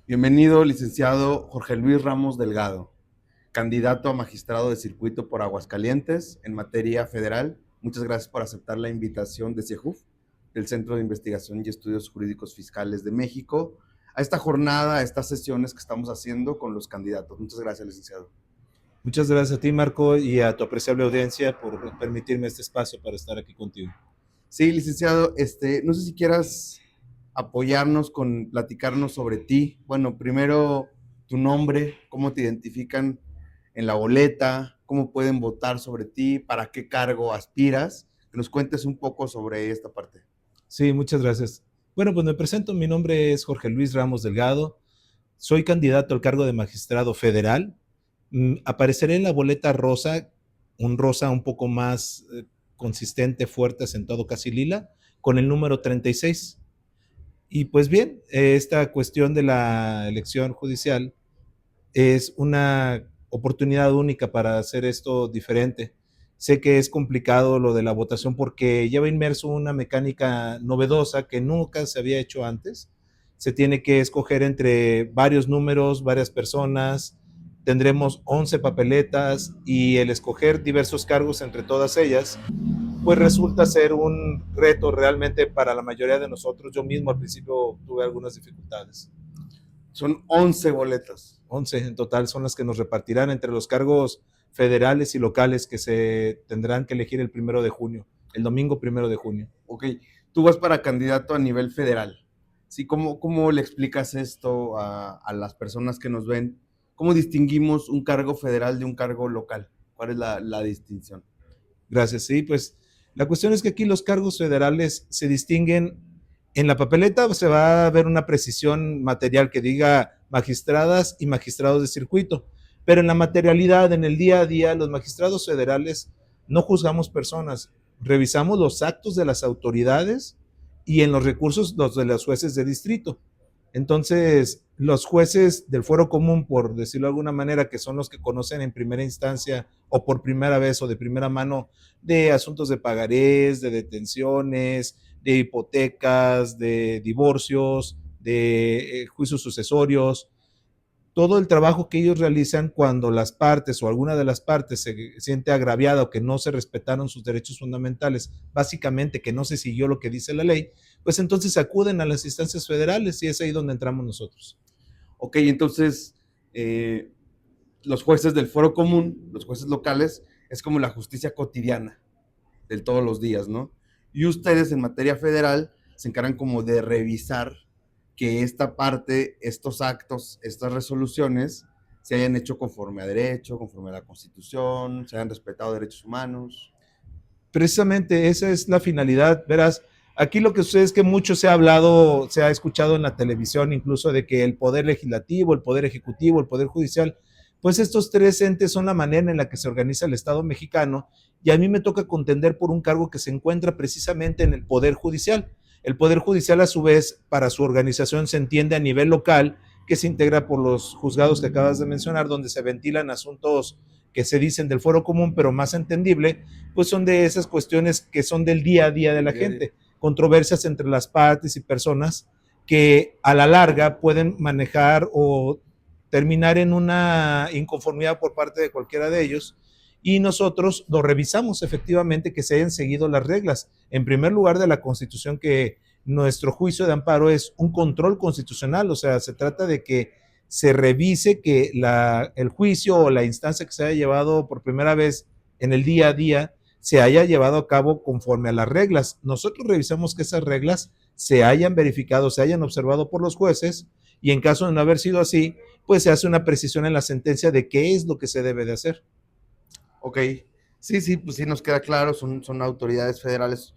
Bienvenido, licenciado Jorge Luis Ramos Delgado, candidato a magistrado de circuito por Aguascalientes en materia federal. Muchas gracias por aceptar la invitación de CIEJUF, del Centro de Investigación y Estudios Jurídicos Fiscales de México, a esta jornada, a estas sesiones que estamos haciendo con los candidatos. Muchas gracias, licenciado. Muchas gracias a ti, Marco, y a tu apreciable audiencia por permitirme este espacio para estar aquí contigo. Sí, licenciado, no sé si quieras apoyarnos con platicarnos sobre ti. Bueno, primero tu nombre, cómo te identifican en la boleta, cómo pueden votar sobre ti, para qué cargo aspiras, que nos cuentes un poco sobre esta parte. Sí, muchas gracias. Bueno, pues me presento, mi nombre es Jorge Luis Ramos Delgado, soy candidato al cargo de magistrado federal. Apareceré en la boleta rosa, un rosa un poco más consistente, fuerte, acentado, casi lila, con el número 36. Y pues bien, esta cuestión de la elección judicial es una oportunidad única para hacer esto diferente. Sé que es complicado lo de la votación porque lleva inmerso una mecánica novedosa que nunca se había hecho antes. Se tiene que escoger entre varios números, varias personas. Tendremos 11 papeletas y el escoger diversos cargos entre todas ellas, pues resulta ser un reto realmente para la mayoría de nosotros. Yo mismo al principio tuve algunas dificultades. Son 11 boletas. 11 en total son las que nos repartirán entre los cargos federales y locales que se tendrán que elegir el 1 de junio, el domingo 1 de junio. Ok, tú vas para candidato a nivel federal. ¿Sí? ¿Cómo le explicas esto a las personas que nos ven? ¿Cómo distinguimos un cargo federal de un cargo local? ¿Cuál es la distinción? Gracias. Sí, pues la cuestión es que aquí los cargos federales se distinguen. En la papeleta se va a ver una precisión material que diga magistradas y magistrados de circuito, pero en la materialidad, en el día a día, los magistrados federales no juzgamos personas, revisamos los actos de las autoridades y en los recursos los de los jueces de distrito. Entonces, los jueces del fuero común, por decirlo de alguna manera, que son los que conocen en primera instancia o por primera vez o de primera mano de asuntos de pagarés, de detenciones, de hipotecas, de divorcios, de juicios sucesorios, todo el trabajo que ellos realizan cuando las partes o alguna de las partes se siente agraviada o que no se respetaron sus derechos fundamentales, básicamente que no se siguió lo que dice la ley, pues entonces acuden a las instancias federales y es ahí donde entramos nosotros. Ok, entonces los jueces del fuero común, los jueces locales, es como la justicia cotidiana de todos los días, ¿no? Y ustedes en materia federal se encargan como de revisar que esta parte, estos actos, estas resoluciones se hayan hecho conforme a derecho, conforme a la Constitución, se hayan respetado derechos humanos. Precisamente esa es la finalidad. Verás, aquí lo que sucede es que mucho se ha hablado, se ha escuchado en la televisión incluso de que el poder legislativo, el poder ejecutivo, el poder judicial, pues estos tres entes son la manera en la que se organiza el Estado mexicano y a mí me toca contender por un cargo que se encuentra precisamente en el poder judicial. El poder judicial a su vez para su organización se entiende a nivel local, que se integra por los juzgados que acabas de mencionar, donde se ventilan asuntos que se dicen del foro común, pero más entendible, pues son de esas cuestiones que son del día a día de la gente, controversias entre las partes y personas que a la larga pueden manejar o terminar en una inconformidad por parte de cualquiera de ellos y nosotros lo revisamos efectivamente que se hayan seguido las reglas. En primer lugar de la Constitución, que nuestro juicio de amparo es un control constitucional, o sea, se trata de que se revise que el juicio o la instancia que se haya llevado por primera vez en el día a día se haya llevado a cabo conforme a las reglas. Nosotros revisamos que esas reglas se hayan verificado, se hayan observado por los jueces y en caso de no haber sido así, pues se hace una precisión en la sentencia de qué es lo que se debe de hacer. Ok, sí, pues sí nos queda claro, son autoridades federales,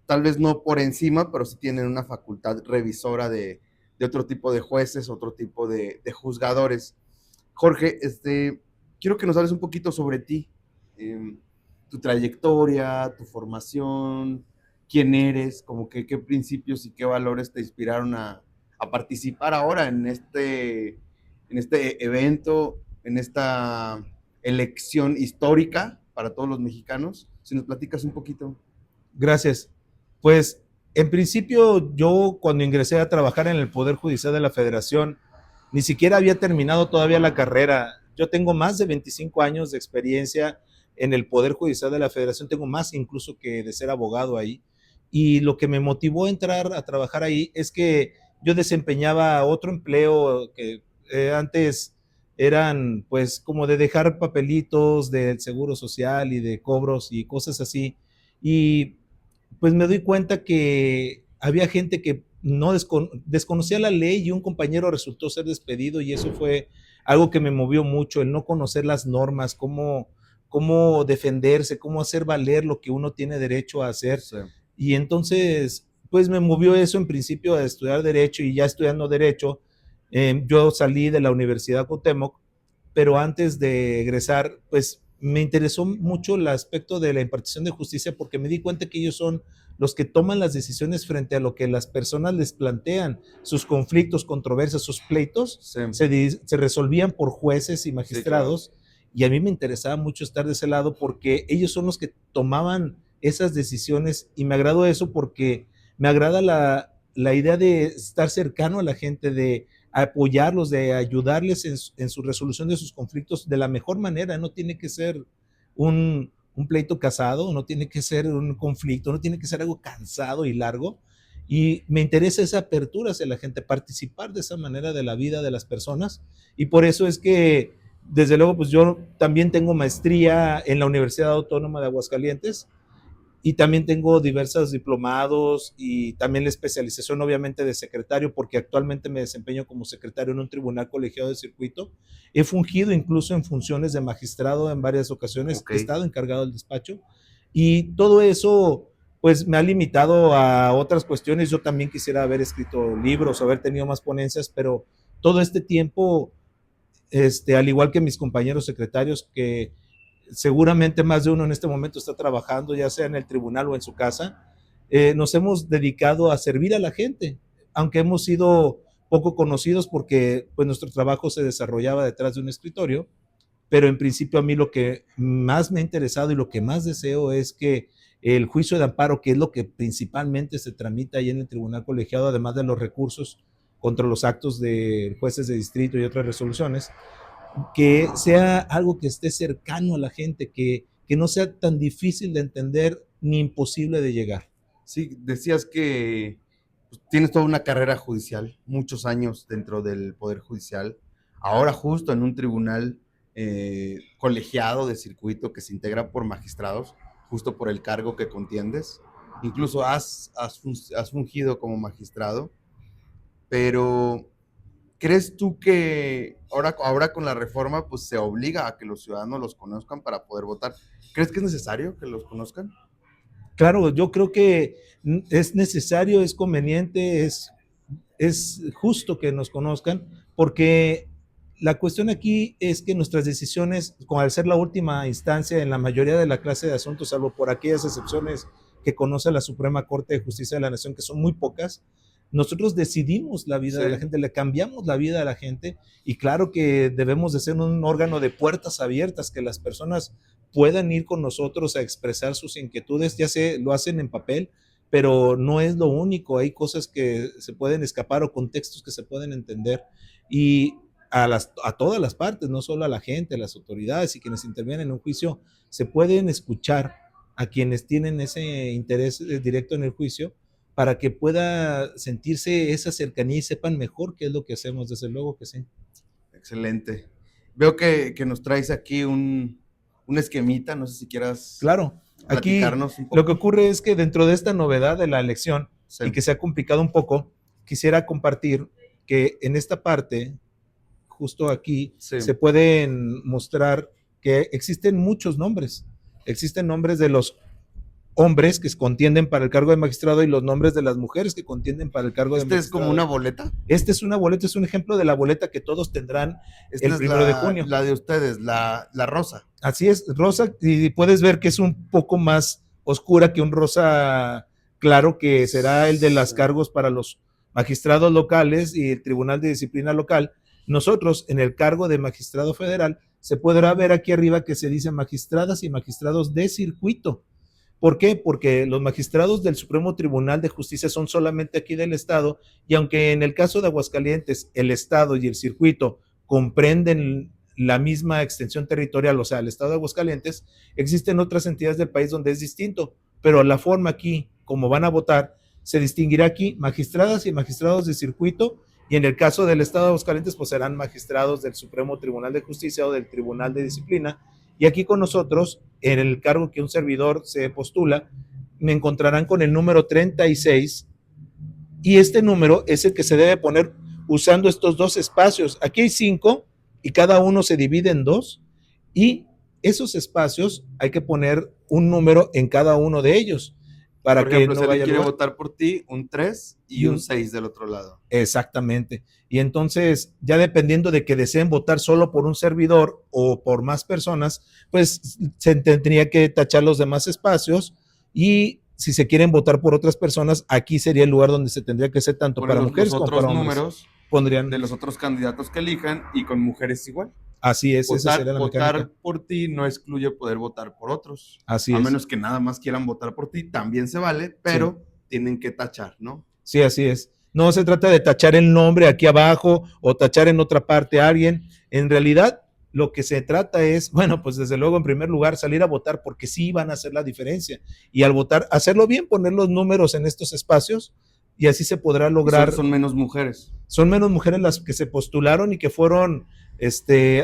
tal vez no por encima, pero sí tienen una facultad revisora de otro tipo de jueces, otro tipo de juzgadores. Jorge, quiero que nos hables un poquito sobre ti, tu trayectoria, tu formación, quién eres, como que qué principios y qué valores te inspiraron a participar ahora en este evento, en esta elección histórica para todos los mexicanos. Si nos platicas un poquito. Gracias. Pues en principio yo cuando ingresé a trabajar en el Poder Judicial de la Federación, ni siquiera había terminado todavía la carrera. Yo tengo más de 25 años de experiencia en el Poder Judicial de la Federación, tengo más incluso que de ser abogado ahí. Y lo que me motivó a entrar a trabajar ahí es que yo desempeñaba otro empleo que antes eran pues como de dejar papelitos del Seguro Social y de cobros y cosas así. Y pues me doy cuenta que había gente que no desconocía la ley y un compañero resultó ser despedido y eso fue algo que me movió mucho, el no conocer las normas, cómo defenderse, cómo hacer valer lo que uno tiene derecho a hacer. Sí. Y entonces, pues me movió eso en principio a estudiar Derecho y ya estudiando Derecho, yo salí de la Universidad Cuauhtémoc, pero antes de egresar, pues me interesó mucho el aspecto de la impartición de justicia porque me di cuenta que ellos son los que toman las decisiones frente a lo que las personas les plantean, sus conflictos, controversias, sus pleitos, Sí. se resolvían por jueces y magistrados. Sí, claro. Y a mí me interesaba mucho estar de ese lado porque ellos son los que tomaban esas decisiones y me agradó eso porque me agrada la idea de estar cercano a la gente, de apoyarlos, de ayudarles en su resolución de sus conflictos de la mejor manera. No tiene que ser un pleito casado, no tiene que ser un conflicto, no tiene que ser algo cansado y largo. Y me interesa esa apertura hacia la gente, participar de esa manera de la vida de las personas. Y por eso es que, desde luego, pues yo también tengo maestría en la Universidad Autónoma de Aguascalientes y también tengo diversos diplomados y también la especialización obviamente de secretario, porque actualmente me desempeño como secretario en un tribunal colegiado de circuito. He fungido incluso en funciones de magistrado en varias ocasiones, Ok. he estado encargado del despacho y todo eso pues me ha limitado a otras cuestiones. Yo también quisiera haber escrito libros, haber tenido más ponencias, pero todo este tiempo, al igual que mis compañeros secretarios, que seguramente más de uno en este momento está trabajando, ya sea en el tribunal o en su casa, nos hemos dedicado a servir a la gente, aunque hemos sido poco conocidos porque pues, nuestro trabajo se desarrollaba detrás de un escritorio, pero en principio a mí lo que más me ha interesado y lo que más deseo es que el juicio de amparo, que es lo que principalmente se tramita ahí en el tribunal colegiado, además de los recursos contra los actos de jueces de distrito y otras resoluciones, que sea algo que esté cercano a la gente, que no sea tan difícil de entender ni imposible de llegar. Sí, decías que pues, tienes toda una carrera judicial, muchos años dentro del Poder Judicial, ahora justo en un tribunal colegiado de circuito que se integra por magistrados, justo por el cargo que contiendes. Incluso has fungido como magistrado, pero ¿crees tú que ahora con la reforma pues se obliga a que los ciudadanos los conozcan para poder votar? ¿Crees que es necesario que los conozcan? Claro, yo creo que es necesario, es conveniente, es justo que nos conozcan, porque la cuestión aquí es que nuestras decisiones, con al ser la última instancia en la mayoría de la clase de asuntos, salvo por aquellas excepciones que conoce la Suprema Corte de Justicia de la Nación, que son muy pocas, nosotros decidimos la vida Sí. de la gente, le cambiamos la vida a la gente y claro que debemos de ser un órgano de puertas abiertas, que las personas puedan ir con nosotros a expresar sus inquietudes, ya sé, lo hacen en papel, pero no es lo único, hay cosas que se pueden escapar o contextos que se pueden entender y a todas las partes, no solo a la gente, a las autoridades y quienes intervienen en un juicio, se pueden escuchar a quienes tienen ese interés directo en el juicio para que pueda sentirse esa cercanía y sepan mejor qué es lo que hacemos, desde luego que sí. Excelente. Veo que nos traes aquí un esquemita, no sé si quieras Claro, aquí platicarnos un lo que poco. ocurre es que dentro de esta novedad de la elección Sí. y que se ha complicado un poco, quisiera compartir que en esta parte, justo aquí, Sí. se pueden mostrar que existen muchos nombres. Existen nombres de los hombres que contienden para el cargo de magistrado y los nombres de las mujeres que contienden para el cargo de ¿Este es magistrado. como una boleta? Esta es una boleta, es un ejemplo de la boleta que todos tendrán Esta el es 1 de junio. la de ustedes, la rosa. Así es, rosa, y puedes ver que es un poco más oscura que un rosa claro, que será el de los cargos para los magistrados locales y el Tribunal de Disciplina Local. Nosotros, en el cargo de magistrado federal, se podrá ver aquí arriba que se dice magistradas y magistrados de circuito. ¿Por qué? Porque los magistrados del Supremo Tribunal de Justicia son solamente aquí del Estado, y aunque en el caso de Aguascalientes el Estado y el circuito comprenden la misma extensión territorial, o sea, el Estado de Aguascalientes, existen otras entidades del país donde es distinto, pero la forma aquí, como van a votar, se distinguirá aquí magistradas y magistrados de circuito, y en el caso del Estado de Aguascalientes, pues serán magistrados del Supremo Tribunal de Justicia o del Tribunal de Disciplina. Y aquí con nosotros, en el cargo que un servidor se postula, me encontrarán con el número 36, y este número es el que se debe poner usando estos dos espacios. Aquí hay 5 y cada uno se divide en 2, y esos espacios hay que poner un número en cada uno de ellos para Por ejemplo, que no si vaya alguien quiere lugar. votar por ti, un 3 y un 6 del otro lado. Exactamente. Y entonces, ya dependiendo de que deseen votar solo por un servidor o por más personas, pues se tendría que tachar los demás espacios, y si se quieren votar por otras personas, aquí sería el lugar donde se tendría que hacer tanto Poner para los mujeres como otros para hombres. números Pondrían, de los otros candidatos que elijan y con mujeres igual. así es, esa sería la mecánica. Votar por ti no excluye poder votar por otros. Así A es. menos que nada más quieran votar por ti, también se vale, pero tienen que tachar, ¿no? Sí, así es. No se trata de tachar el nombre aquí abajo o tachar en otra parte a alguien. En realidad, lo que se trata es, bueno, pues desde luego, en primer lugar, salir a votar, porque sí van a hacer la diferencia. Y al votar, hacerlo bien, poner los números en estos espacios, y así se podrá lograr. Son menos mujeres. Son menos mujeres las que se postularon y que fueron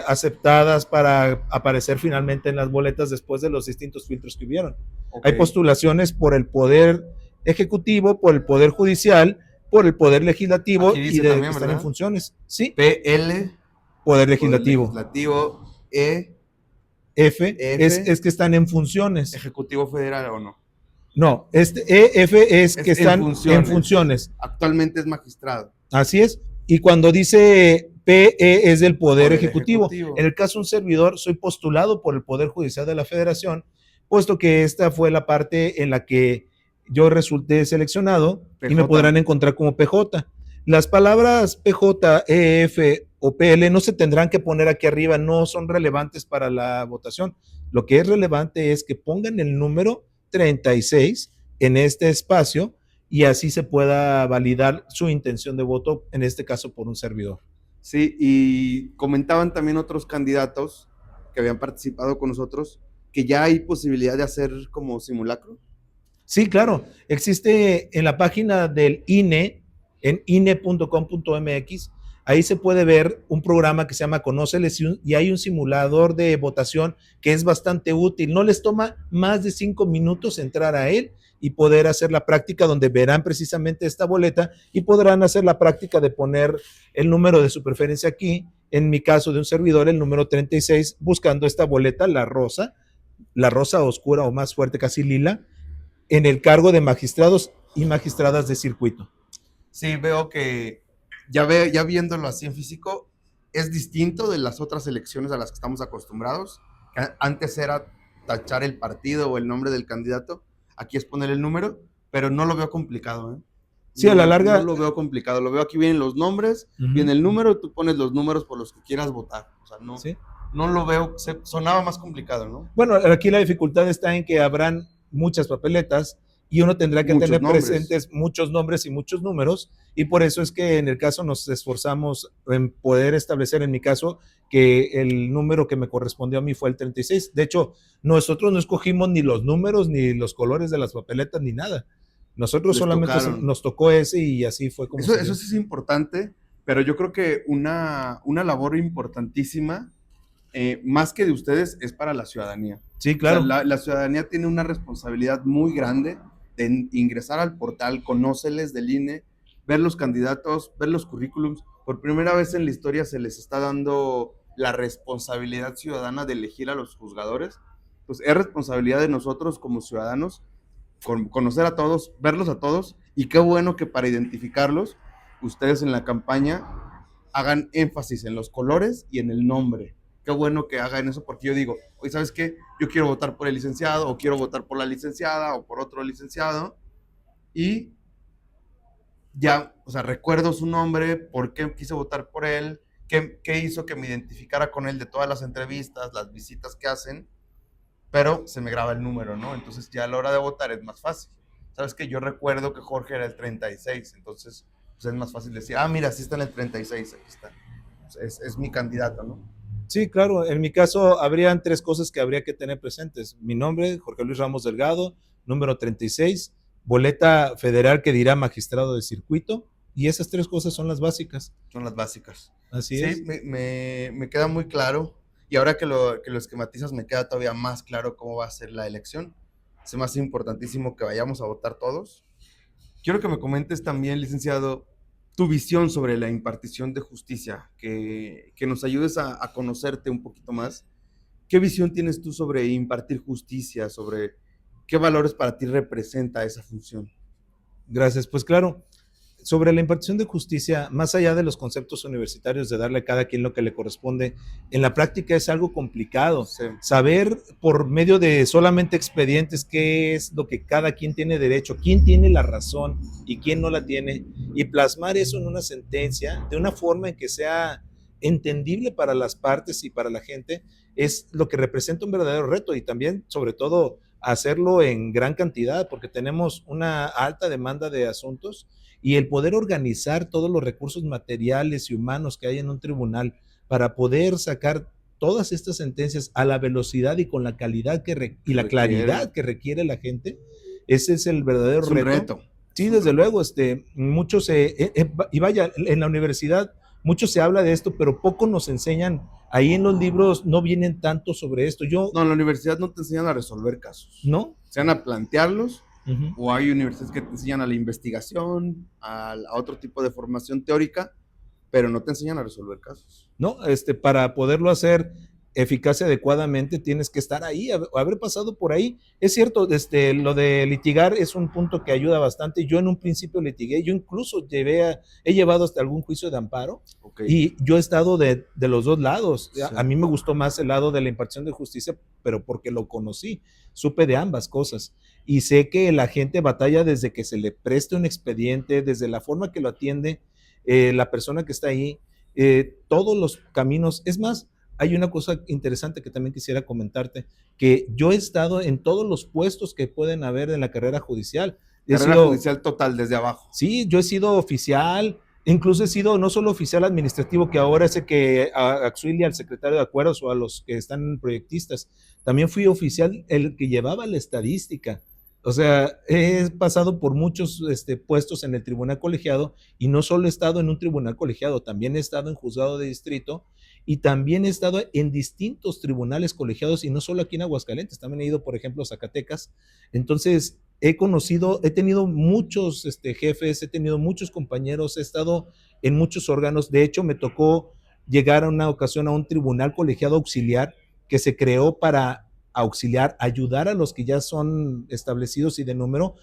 aceptadas para aparecer finalmente en las boletas después de los distintos filtros que hubieron. Okay. Hay postulaciones por el Poder Ejecutivo, por el Poder Judicial, por el Poder Legislativo, y de también, que están en funciones. Sí. PL. Poder Legislativo. Poder Legislativo. F. Es que están en funciones. ¿Ejecutivo Federal o no? No, EF es que están en funciones. Actualmente es magistrado. Así es. Y cuando dice PE es del Poder Ejecutivo. En el caso de un servidor, soy postulado por el Poder Judicial de la Federación, puesto que esta fue la parte en la que yo resulté seleccionado, PJ. Y me podrán encontrar como PJ. Las palabras PJ, EF o PL no se tendrán que poner aquí arriba, no son relevantes para la votación. Lo que es relevante es que pongan el número 36 en este espacio, y así se pueda validar su intención de voto, en este caso por un servidor. Sí, y comentaban también otros candidatos que habían participado con nosotros que ya hay posibilidad de hacer como simulacro. Sí, claro, existe en la página del INE, en INE.com.mx, ahí se puede ver un programa que se llama Conóceles, y hay un simulador de votación que es bastante útil. No les toma más de 5 minutos entrar a él y poder hacer la práctica, donde verán precisamente esta boleta y podrán hacer la práctica de poner el número de su preferencia aquí. En mi caso de un servidor, el número 36, buscando esta boleta, la rosa oscura o más fuerte, casi lila, en el cargo de magistrados y magistradas de circuito. Sí, veo que ya viéndolo así en físico, es distinto de las otras elecciones a las que estamos acostumbrados. Que antes era tachar el partido o el nombre del candidato, aquí es poner el número, pero no lo veo complicado, ¿eh? Sí, a la larga. No lo veo complicado, lo veo aquí, vienen los nombres, viene el número, tú pones los números por los que quieras votar. O sea, no, ¿sí? No lo veo, sonaba más complicado, ¿no? Bueno, aquí la dificultad está en que habrán muchas papeletas, y uno tendrá que tener presentes muchos nombres y muchos números, y por eso es que en el caso nos esforzamos en poder establecer, en mi caso, que el número que me correspondió a mí fue el 36. De hecho, nosotros no escogimos ni los números, ni los colores de las papeletas, ni nada. Nosotros solamente nos tocó ese, y así fue como... Eso sí es importante, pero yo creo que una labor importantísima, más que de ustedes, es para la ciudadanía. Sí, claro. O sea, la ciudadanía tiene una responsabilidad muy grande de ingresar al portal Conóceles del INE, ver los candidatos, ver los currículums. Por primera vez en la historia se les está dando la responsabilidad ciudadana de elegir a los juzgadores. Pues es responsabilidad de nosotros como ciudadanos conocer a todos, verlos a todos, y qué bueno que para identificarlos, ustedes en la campaña hagan énfasis en los colores y en el nombre. Qué bueno que hagan eso, porque yo digo, oye, ¿sabes qué? Yo quiero votar por el licenciado, o quiero votar por la licenciada, o por otro licenciado, y ya, o sea, recuerdo su nombre, por qué quise votar por él, qué hizo que me identificara con él de todas las entrevistas, las visitas que hacen, pero se me graba el número, ¿no? Entonces ya a la hora de votar es más fácil. Sabes que yo recuerdo que Jorge era el 36, entonces pues es más fácil decir, ah, mira, sí está en el 36, aquí está. Es mi candidato, ¿no? Sí, claro. En mi caso, habrían tres cosas que habría que tener presentes. Mi nombre, Jorge Luis Ramos Delgado, número 36, boleta federal que dirá magistrado de circuito, y esas tres cosas son las básicas. Son las básicas. Así Sí, es. me queda muy claro, y ahora que lo esquematizas me queda todavía más claro cómo va a ser la elección. Se me hace importantísimo que vayamos a votar todos. Quiero que me comentes también, licenciado, tu visión sobre la impartición de justicia, que nos ayudes a conocerte un poquito más. ¿Qué visión tienes tú sobre impartir justicia, sobre qué valores para ti representa esa función? Gracias. Pues claro, sobre la impartición de justicia, más allá de los conceptos universitarios de darle a cada quien lo que le corresponde, en la práctica es algo complicado. Sí. Saber por medio de solamente expedientes qué es lo que cada quien tiene derecho, quién tiene la razón y quién no la tiene, y plasmar eso en una sentencia de una forma en que sea entendible para las partes y para la gente, es lo que representa un verdadero reto, y también, sobre todo, hacerlo en gran cantidad, porque tenemos una alta demanda de asuntos, y el poder organizar todos los recursos materiales y humanos que hay en un tribunal para poder sacar todas estas sentencias a la velocidad y con la calidad y la claridad que requiere la gente, ese es el verdadero Es un reto. Sí, desde luego, muchos, y vaya, en la universidad mucho se habla de esto, pero poco nos enseñan. Ahí en los libros no vienen tanto sobre esto. No, en la universidad no te enseñan a resolver casos. ¿No? Te enseñan a plantearlos, o hay universidades que te enseñan a la investigación, a otro tipo de formación teórica, pero no te enseñan a resolver casos. No, para poderlo hacer eficaz y adecuadamente tienes que estar ahí, haber pasado por ahí. Es cierto, lo de litigar es un punto que ayuda bastante. Yo en un principio litigué, yo incluso he llevado hasta algún juicio de amparo, y yo he estado de los dos lados. Sí. A mí me gustó más el lado de la impartición de justicia, pero porque lo conocí, supe de ambas cosas, y sé que la gente batalla desde que se le preste un expediente, desde la forma que lo atiende la persona que está ahí, todos los caminos. Es más, hay una cosa interesante que también quisiera comentarte, que yo he estado en todos los puestos que pueden haber en la carrera judicial. Judicial total, desde abajo. Sí, yo he sido oficial, incluso he sido no solo oficial administrativo, que ahora es el que auxilia al secretario de acuerdos o a los que están proyectistas. También fui oficial, el que llevaba la estadística. O sea, he pasado por muchos puestos en el tribunal colegiado, y no solo he estado en un tribunal colegiado, también he estado en juzgado de distrito, y también he estado en distintos tribunales colegiados, y no solo aquí en Aguascalientes, también he ido, por ejemplo, a Zacatecas. Entonces, he tenido muchos jefes, he tenido muchos compañeros, he estado en muchos órganos. De hecho, me tocó llegar a una ocasión a un tribunal colegiado auxiliar que se creó para auxiliar, ayudar a los que ya son establecidos y de número,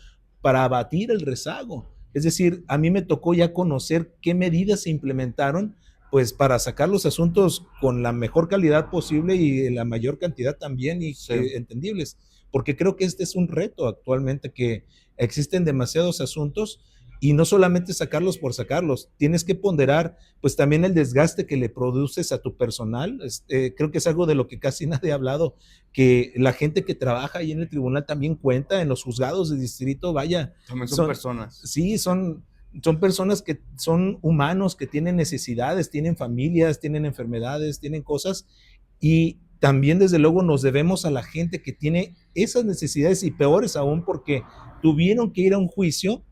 para abatir el rezago. Es decir, a mí me tocó ya conocer qué medidas se implementaron, pues para sacar los asuntos con la mejor calidad posible y la mayor cantidad también, y sí, entendibles, porque creo que este es un reto actualmente, que existen demasiados asuntos, y no solamente sacarlos por sacarlos, tienes que ponderar pues también el desgaste que le produces a tu personal. Creo que es algo de lo que casi nadie ha hablado, que la gente que trabaja ahí en el tribunal también cuenta, en los juzgados de distrito, vaya. También son personas. Sí, son personas que son humanos, que tienen necesidades, tienen familias, tienen enfermedades, tienen cosas, y también desde luego nos debemos a la gente que tiene esas necesidades, y peores aún porque tuvieron que ir a un juicio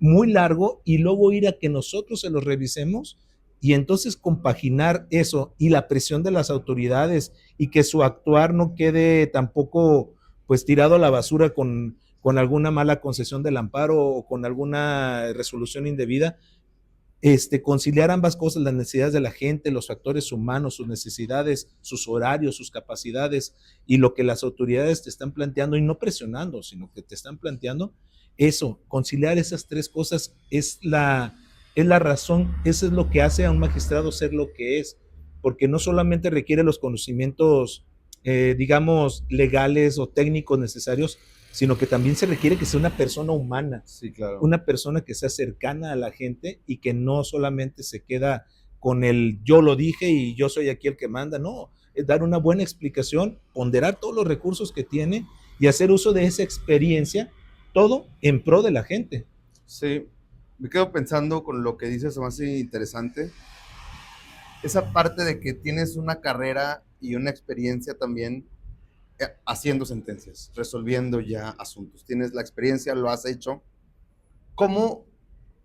muy largo y luego ir a que nosotros se los revisemos, y entonces compaginar eso y la presión de las autoridades, y que su actuar no quede tampoco pues tirado a la basura con alguna mala concesión del amparo o con alguna resolución indebida. Conciliar ambas cosas, las necesidades de la gente, los factores humanos, sus necesidades, sus horarios, sus capacidades, y lo que las autoridades te están planteando, y no presionando, sino que te están planteando, eso, conciliar esas tres cosas es la razón, eso es lo que hace a un magistrado ser lo que es, porque no solamente requiere los conocimientos, digamos, legales o técnicos necesarios, sino que también se requiere que sea una persona humana, sí, claro, una persona que sea cercana a la gente, y que no solamente se queda con el yo lo dije y yo soy aquí el que manda. No, dar una buena explicación, ponderar todos los recursos que tiene y hacer uso de esa experiencia, todo en pro de la gente. Sí, me quedo pensando con lo que dices, más interesante. Esa parte de que tienes una carrera y una experiencia también haciendo sentencias, resolviendo ya asuntos. Tienes la experiencia, lo has hecho. ¿Cómo,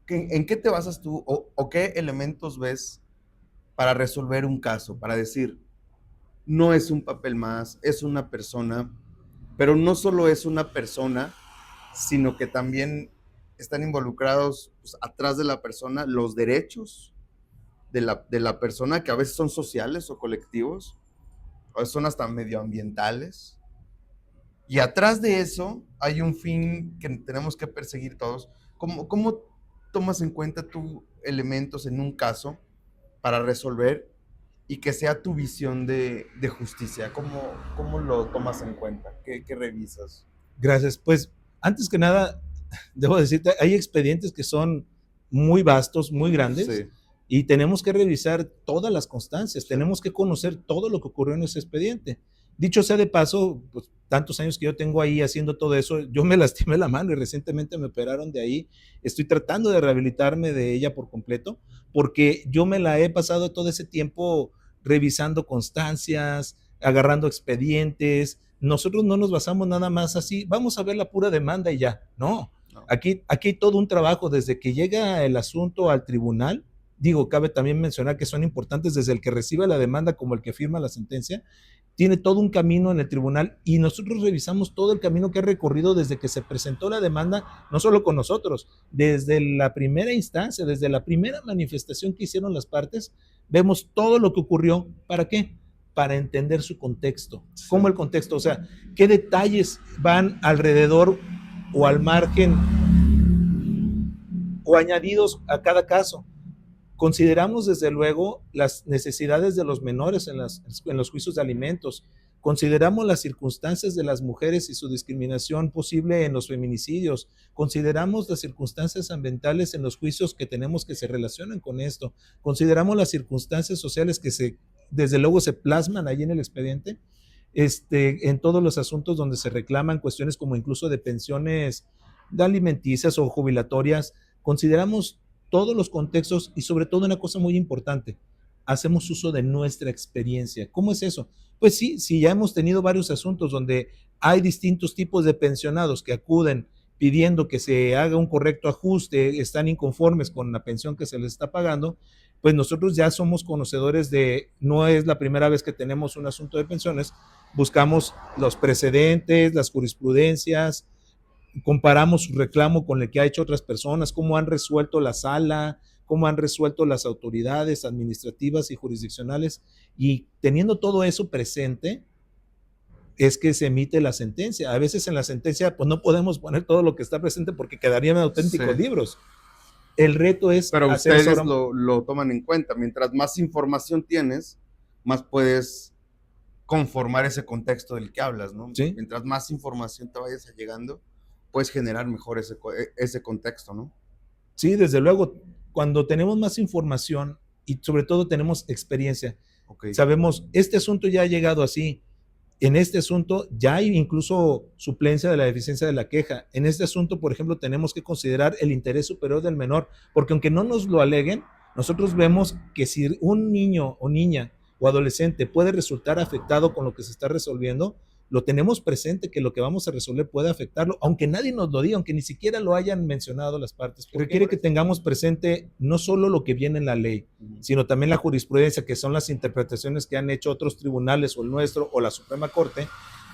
en qué te basas tú o qué elementos ves para resolver un caso? Para decir, no es un papel más, es una persona, pero no solo es una persona, sino que también están involucrados pues, atrás de la persona los derechos de la persona, que a veces son sociales o colectivos, a veces son hasta medioambientales. Y atrás de eso hay un fin que tenemos que perseguir todos. ¿Cómo tomas en cuenta tú elementos en un caso para resolver y que sea tu visión de justicia? ¿Cómo lo tomas en cuenta? ¿Qué revisas? Gracias. Pues antes que nada, debo decirte, hay expedientes que son muy vastos, muy grandes, Sí, y tenemos que revisar todas las constancias, sí. tenemos que conocer todo lo que ocurrió en ese expediente. Dicho sea de paso, pues tantos años que yo tengo ahí haciendo todo eso, yo me lastimé la mano y recientemente me operaron de ahí. Estoy tratando de rehabilitarme de ella por completo, porque yo me la he pasado todo ese tiempo revisando constancias, agarrando expedientes. Nosotros no nos basamos nada más así, vamos a ver la pura demanda y ya. No, No. aquí hay todo un trabajo desde que llega el asunto al tribunal. Digo, cabe también mencionar que son importantes desde el que recibe la demanda como el que firma la sentencia. Tiene todo un camino en el tribunal y nosotros revisamos todo el camino que ha recorrido desde que se presentó la demanda, no solo con nosotros, desde la primera instancia, desde la primera manifestación que hicieron las partes, vemos todo lo que ocurrió. ¿Para qué? Para entender su contexto. Sí. ¿Cómo el contexto? O sea, ¿qué detalles van alrededor o al margen o añadidos a cada caso? Consideramos desde luego las necesidades de los menores en los juicios de alimentos. Consideramos las circunstancias de las mujeres y su discriminación posible en los feminicidios. Consideramos las circunstancias ambientales en los juicios que tenemos que se relacionan con esto. Consideramos las circunstancias sociales que desde luego se plasman ahí en el expediente, en todos los asuntos donde se reclaman cuestiones como incluso de pensiones de alimenticias o jubilatorias. Consideramos todos los contextos y sobre todo una cosa muy importante, hacemos uso de nuestra experiencia. ¿Cómo es eso? Pues sí, si ya hemos tenido varios asuntos donde hay distintos tipos de pensionados que acuden pidiendo que se haga un correcto ajuste, están inconformes con la pensión que se les está pagando, pues nosotros ya somos conocedores de, no es la primera vez que tenemos un asunto de pensiones, buscamos los precedentes, las jurisprudencias, comparamos su reclamo con el que ha hecho otras personas, cómo han resuelto la sala, cómo han resuelto las autoridades administrativas y jurisdiccionales, y teniendo todo eso presente, es que se emite la sentencia. A veces en la sentencia, pues no podemos poner todo lo que está presente porque quedarían auténticos Sí. libros. El reto es Pero hacer ustedes eso. lo toman en cuenta. Mientras más información tienes, más puedes conformar ese contexto del que hablas, ¿no? ¿Sí? Mientras más información te vayas llegando, puedes generar mejor ese contexto, ¿no? Sí, desde luego, cuando tenemos más información y sobre todo tenemos experiencia, Ok. sabemos, este asunto ya ha llegado así, en este asunto ya hay incluso suplencia de la deficiencia de la queja. En este asunto, por ejemplo, tenemos que considerar el interés superior del menor, porque aunque no nos lo aleguen, nosotros vemos que si un niño o niña o adolescente puede resultar afectado con lo que se está resolviendo, lo tenemos presente que lo que vamos a resolver puede afectarlo, aunque nadie nos lo diga, aunque ni siquiera lo hayan mencionado las partes. Requiere que tengamos presente no solo lo que viene en la ley, sino también la jurisprudencia, que son las interpretaciones que han hecho otros tribunales o el nuestro o la Suprema Corte.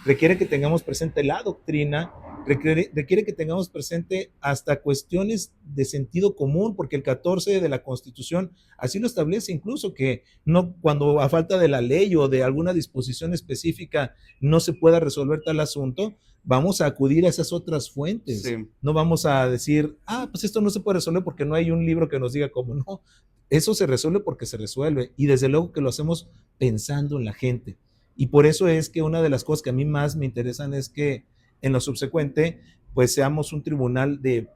Requiere que tengamos presente la doctrina, requiere que tengamos presente hasta cuestiones de sentido común, porque el 14 de la Constitución así lo establece, incluso que no, cuando a falta de la ley o de alguna disposición específica no se pueda resolver tal asunto, vamos a acudir a esas otras fuentes. Sí. No vamos a decir, pues esto no se puede resolver porque no hay un libro que nos diga cómo. No, eso se resuelve porque se resuelve, y desde luego que lo hacemos pensando en la gente. Y por eso es que una de las cosas que a mí más me interesan es que en lo subsecuente, pues seamos un tribunal de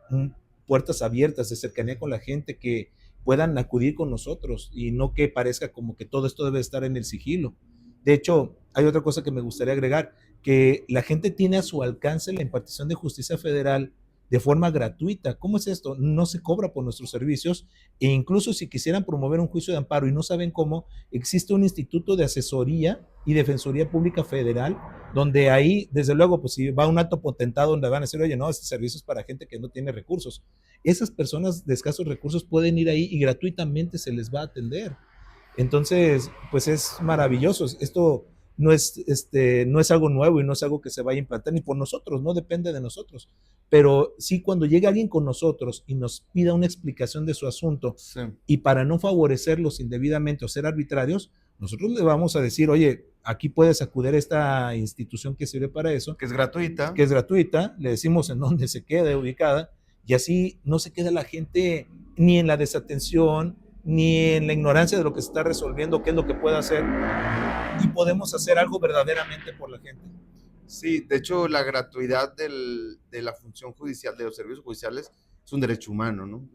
puertas abiertas, de cercanía con la gente, que puedan acudir con nosotros y no que parezca como que todo esto debe estar en el sigilo. De hecho, hay otra cosa que me gustaría agregar, que la gente tiene a su alcance la impartición de justicia federal de forma gratuita. ¿Cómo es esto? No se cobra por nuestros servicios e incluso si quisieran promover un juicio de amparo y no saben cómo, existe un instituto de asesoría y defensoría pública federal, donde ahí, desde luego, pues si va un alto potentado donde van a decir, oye, no, este servicio es para gente que no tiene recursos. Esas personas de escasos recursos pueden ir ahí y gratuitamente se les va a atender. Entonces, pues es maravilloso. Esto no es algo nuevo y no es algo que se vaya a implantar ni por nosotros, no depende de nosotros. Pero sí, cuando llega alguien con nosotros y nos pida una explicación de su asunto Sí. y para no favorecerlos indebidamente o ser arbitrarios, nosotros le vamos a decir, oye, aquí puedes acudir a esta institución que sirve para eso, Que es gratuita. que es gratuita, le decimos en dónde se queda ubicada y así no se queda la gente ni en la desatención, ni en la ignorancia de lo que se está resolviendo, qué es lo que puede hacer y podemos hacer algo verdaderamente por la gente. Sí, de hecho, la gratuidad de la función judicial, de los servicios judiciales, es un derecho humano, ¿no?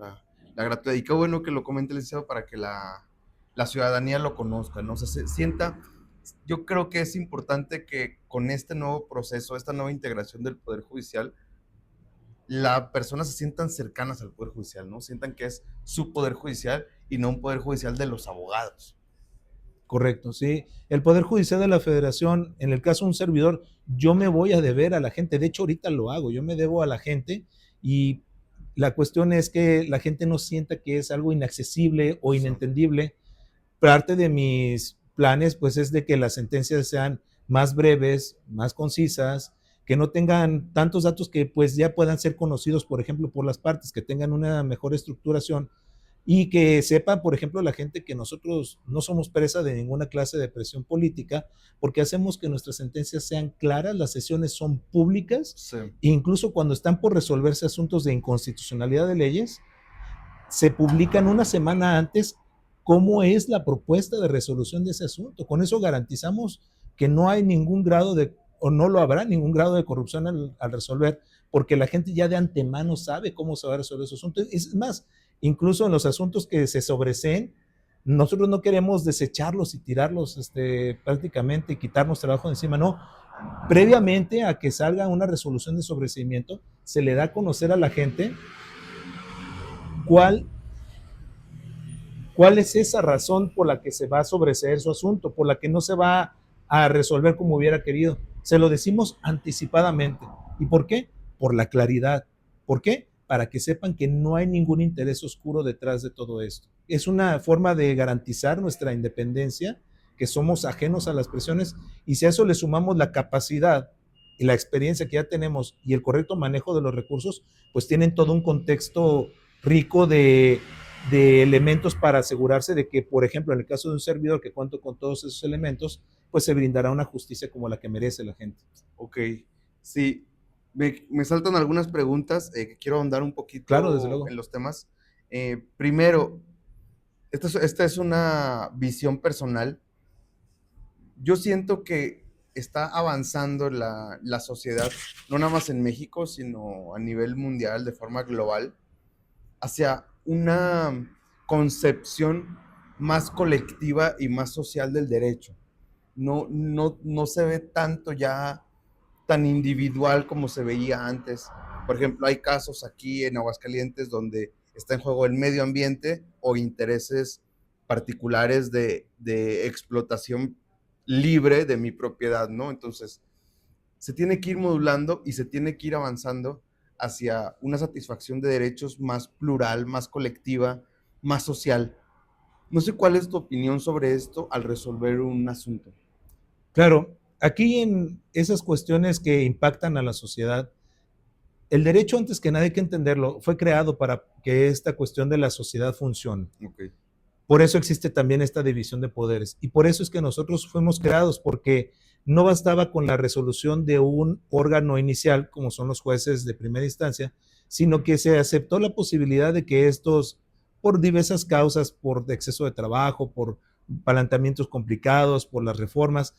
La gratuidad. Y qué bueno que lo comente el licenciado para que la ciudadanía lo conozca, ¿no? O sea, se sienta, yo creo que es importante que con este nuevo proceso, esta nueva integración del Poder Judicial, las personas se sientan cercanas al Poder Judicial, ¿no? Sientan que es su Poder Judicial y no un Poder Judicial de los abogados. Correcto, sí. El Poder Judicial de la Federación, en el caso de un servidor, yo me voy a deber a la gente. De hecho, ahorita lo hago. Yo me debo a la gente y la cuestión es que la gente no sienta que es algo inaccesible o inentendible. Parte de mis planes, pues, es de que las sentencias sean más breves, más concisas, que no tengan tantos datos que, pues, ya puedan ser conocidos, por ejemplo, por las partes, que tengan una mejor estructuración y que sepan, por ejemplo, la gente que nosotros no somos presa de ninguna clase de presión política, porque hacemos que nuestras sentencias sean claras, las sesiones son públicas, Sí. e incluso cuando están por resolverse asuntos de inconstitucionalidad de leyes, se publican una semana antes cómo es la propuesta de resolución de ese asunto. Con eso garantizamos que no hay ningún grado de, o no lo habrá ningún grado de corrupción al resolver, porque la gente ya de antemano sabe cómo se va a resolver ese asunto. Es más, incluso en los asuntos que se sobreseen, nosotros no queremos desecharlos y tirarlos prácticamente y quitarnos trabajo de encima, no. Previamente a que salga una resolución de sobreseimiento, se le da a conocer a la gente cuál es esa razón por la que se va a sobreseer su asunto, por la que no se va a resolver como hubiera querido. Se lo decimos anticipadamente. ¿Y por qué? Por la claridad. ¿Por qué? Para que sepan que no hay ningún interés oscuro detrás de todo esto. Es una forma de garantizar nuestra independencia, que somos ajenos a las presiones, y si a eso le sumamos la capacidad y la experiencia que ya tenemos y el correcto manejo de los recursos, pues tienen todo un contexto rico de elementos para asegurarse de que, por ejemplo, en el caso de un servidor que cuento con todos esos elementos, pues se brindará una justicia como la que merece la gente. Ok, sí. Me saltan algunas preguntas que quiero ahondar un poquito Claro, desde luego. en los temas. Primero, esta es una visión personal. Yo siento que está avanzando la sociedad, no nada más en México, sino a nivel mundial, de forma global, hacia una concepción más colectiva y más social del derecho. No se ve tanto ya tan individual como se veía antes. Por ejemplo, hay casos aquí en Aguascalientes donde está en juego el medio ambiente o intereses particulares de explotación libre de mi propiedad, ¿no? Entonces, se tiene que ir modulando y se tiene que ir avanzando hacia una satisfacción de derechos más plural, más colectiva, más social. No sé cuál es tu opinión sobre esto al resolver un asunto. Claro, aquí en esas cuestiones que impactan a la sociedad, el derecho, antes que nada hay que entenderlo, fue creado para que esta cuestión de la sociedad funcione. Okay. Por eso existe también esta división de poderes. Y por eso es que nosotros fuimos creados, porque no bastaba con la resolución de un órgano inicial, como son los jueces de primera instancia, sino que se aceptó la posibilidad de que estos, por diversas causas, por exceso de trabajo, por planteamientos complicados, por las reformas,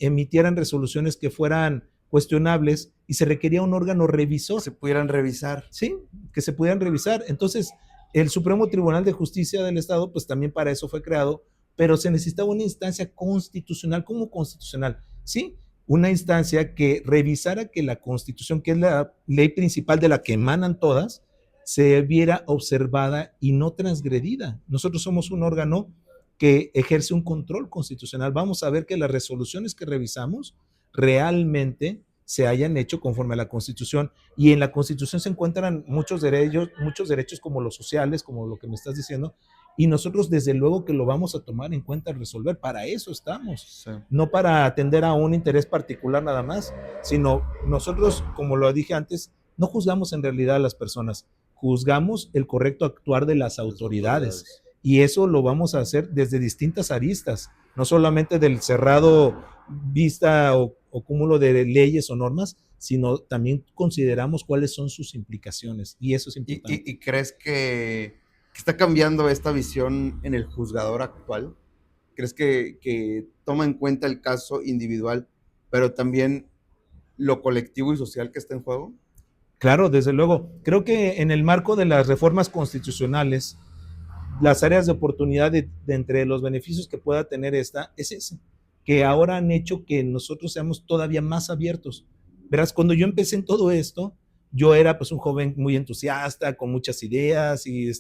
emitieran resoluciones que fueran cuestionables y se requería un órgano revisor. Se pudieran revisar. Sí, que se pudieran revisar. Entonces, el Supremo Tribunal de Justicia del Estado, pues también para eso fue creado, pero se necesitaba una instancia constitucional. ¿Cómo constitucional? Sí, una instancia que revisara que la Constitución, que es la ley principal de la que emanan todas, se viera observada y no transgredida. Nosotros somos un órgano que ejerce un control constitucional. Vamos a ver que las resoluciones que revisamos realmente se hayan hecho conforme a la Constitución. Y en la Constitución se encuentran muchos derechos como los sociales, como lo que me estás diciendo, y nosotros desde luego que lo vamos a tomar en cuenta al resolver. Para eso estamos, Sí. no para atender a un interés particular nada más, sino nosotros, como lo dije antes, no juzgamos en realidad a las personas, juzgamos el correcto actuar de las autoridades. Y eso lo vamos a hacer desde distintas aristas, no solamente del cerrado vista o cúmulo de leyes o normas, sino también consideramos cuáles son sus implicaciones. Y eso es importante. ¿Y crees que está cambiando esta visión en el juzgador actual? ¿Crees que toma en cuenta el caso individual, pero también lo colectivo y social que está en juego? Claro, desde luego. Creo que en el marco de las reformas constitucionales, las áreas de oportunidad de entre los beneficios que pueda tener esta es ese, que ahora han hecho que nosotros seamos todavía más abiertos. Verás, cuando yo empecé en todo esto, yo era pues un joven muy entusiasta, con muchas ideas y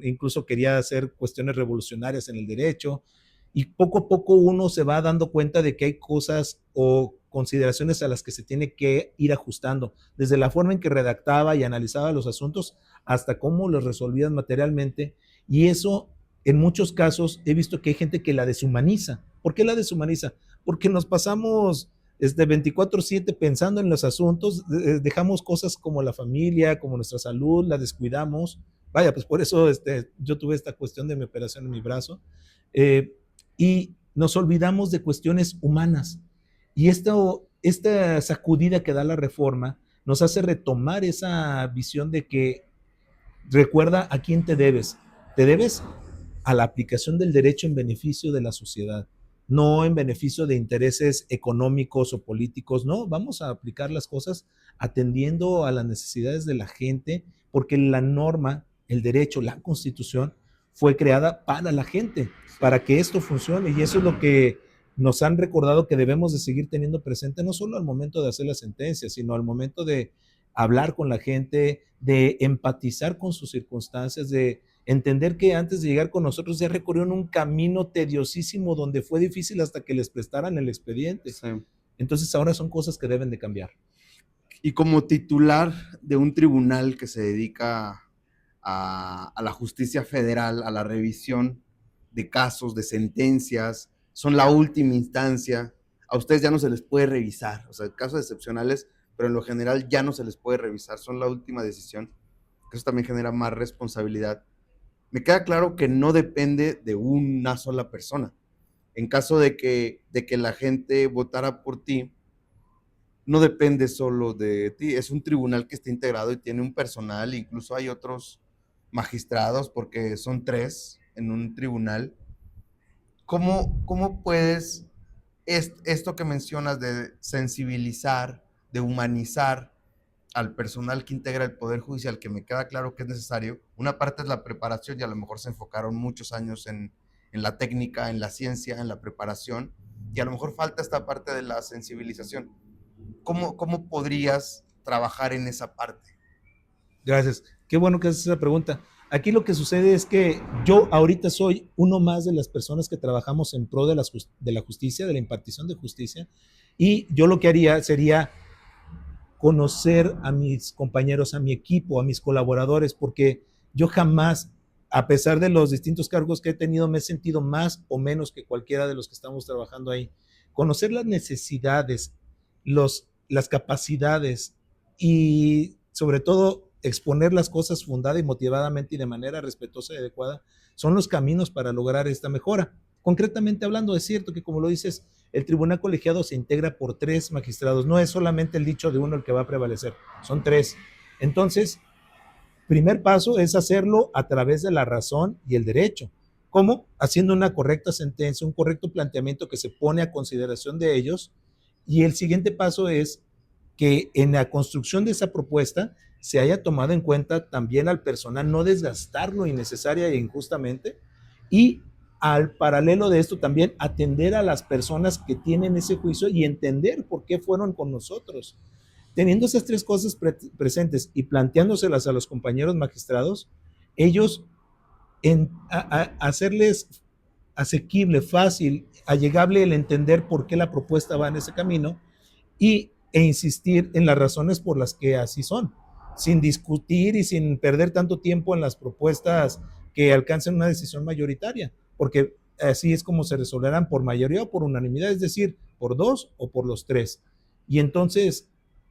incluso quería hacer cuestiones revolucionarias en el derecho, y poco a poco uno se va dando cuenta de que hay cosas o consideraciones a las que se tiene que ir ajustando, desde la forma en que redactaba y analizaba los asuntos hasta cómo los resolvían materialmente. Y eso, en muchos casos, he visto que hay gente que la deshumaniza. ¿Por qué la deshumaniza? Porque nos pasamos 24/7 pensando en los asuntos, dejamos cosas como la familia, como nuestra salud, la descuidamos. Vaya, pues por eso yo tuve esta cuestión de mi operación en mi brazo. Y nos olvidamos de cuestiones humanas. Y esta sacudida que da la reforma nos hace retomar esa visión de que recuerda a quién te debes. Te debes a la aplicación del derecho en beneficio de la sociedad, no en beneficio de intereses económicos o políticos. No, vamos a aplicar las cosas atendiendo a las necesidades de la gente, porque la norma, el derecho, la Constitución fue creada para la gente, para que esto funcione, y eso es lo que nos han recordado que debemos de seguir teniendo presente, no solo al momento de hacer la sentencia, sino al momento de hablar con la gente, de empatizar con sus circunstancias, de entender que antes de llegar con nosotros ya recorrieron un camino tediosísimo donde fue difícil hasta que les prestaran el expediente. Sí. Entonces ahora son cosas que deben de cambiar. Y como titular de un tribunal que se dedica a la justicia federal, a la revisión de casos, de sentencias, son la última instancia, a ustedes ya no se les puede revisar, o sea, casos excepcionales, pero en lo general ya no se les puede revisar, son la última decisión, eso también genera más responsabilidad. Me queda claro que no depende de una sola persona. En caso de que la gente votara por ti, no depende solo de ti, es un tribunal que está integrado y tiene un personal, incluso hay otros magistrados, porque son 3 en un tribunal. ¿Cómo puedes esto que mencionas de sensibilizar, de humanizar al personal que integra el Poder Judicial, que me queda claro que es necesario? Una parte es la preparación y a lo mejor se enfocaron muchos años en la técnica, en la ciencia, en la preparación, y a lo mejor falta esta parte de la sensibilización. ¿Cómo podrías trabajar en esa parte? Gracias. Qué bueno que haces esa pregunta. Aquí lo que sucede es que yo ahorita soy uno más de las personas que trabajamos en pro de la justicia, de la impartición de justicia, y yo lo que haría sería conocer a mis compañeros, a mi equipo, a mis colaboradores, porque yo jamás, a pesar de los distintos cargos que he tenido, me he sentido más o menos que cualquiera de los que estamos trabajando ahí. Conocer las necesidades, las capacidades y sobre todo exponer las cosas fundada y motivadamente y de manera respetuosa y adecuada son los caminos para lograr esta mejora. Concretamente hablando, es cierto que, como lo dices, el tribunal colegiado se integra por 3 magistrados. No es solamente el dicho de uno el que va a prevalecer, son 3. Entonces, primer paso es hacerlo a través de la razón y el derecho. ¿Cómo? Haciendo una correcta sentencia, un correcto planteamiento que se pone a consideración de ellos. Y el siguiente paso es que en la construcción de esa propuesta se haya tomado en cuenta también al personal, no desgastarlo innecesaria e injustamente, y al paralelo de esto también atender a las personas que tienen ese juicio y entender por qué fueron con nosotros. Teniendo esas tres cosas presentes y planteándoselas a los compañeros magistrados, ellos hacerles asequible, fácil, allegable el entender por qué la propuesta va en ese camino e insistir en las razones por las que así son, sin discutir y sin perder tanto tiempo en las propuestas que alcancen una decisión mayoritaria, porque así es como se resolverán por mayoría o por unanimidad, es decir, por dos o por los tres. Y entonces,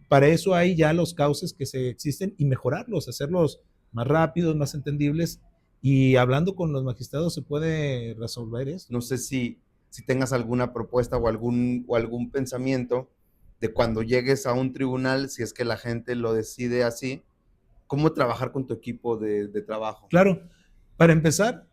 para eso hay ya los cauces que se existen y mejorarlos, hacerlos más rápidos, más entendibles, y hablando con los magistrados se puede resolver eso. No sé si tengas alguna propuesta o algún pensamiento de cuando llegues a un tribunal, si es que la gente lo decide así, cómo trabajar con tu equipo de trabajo. Claro, para empezar,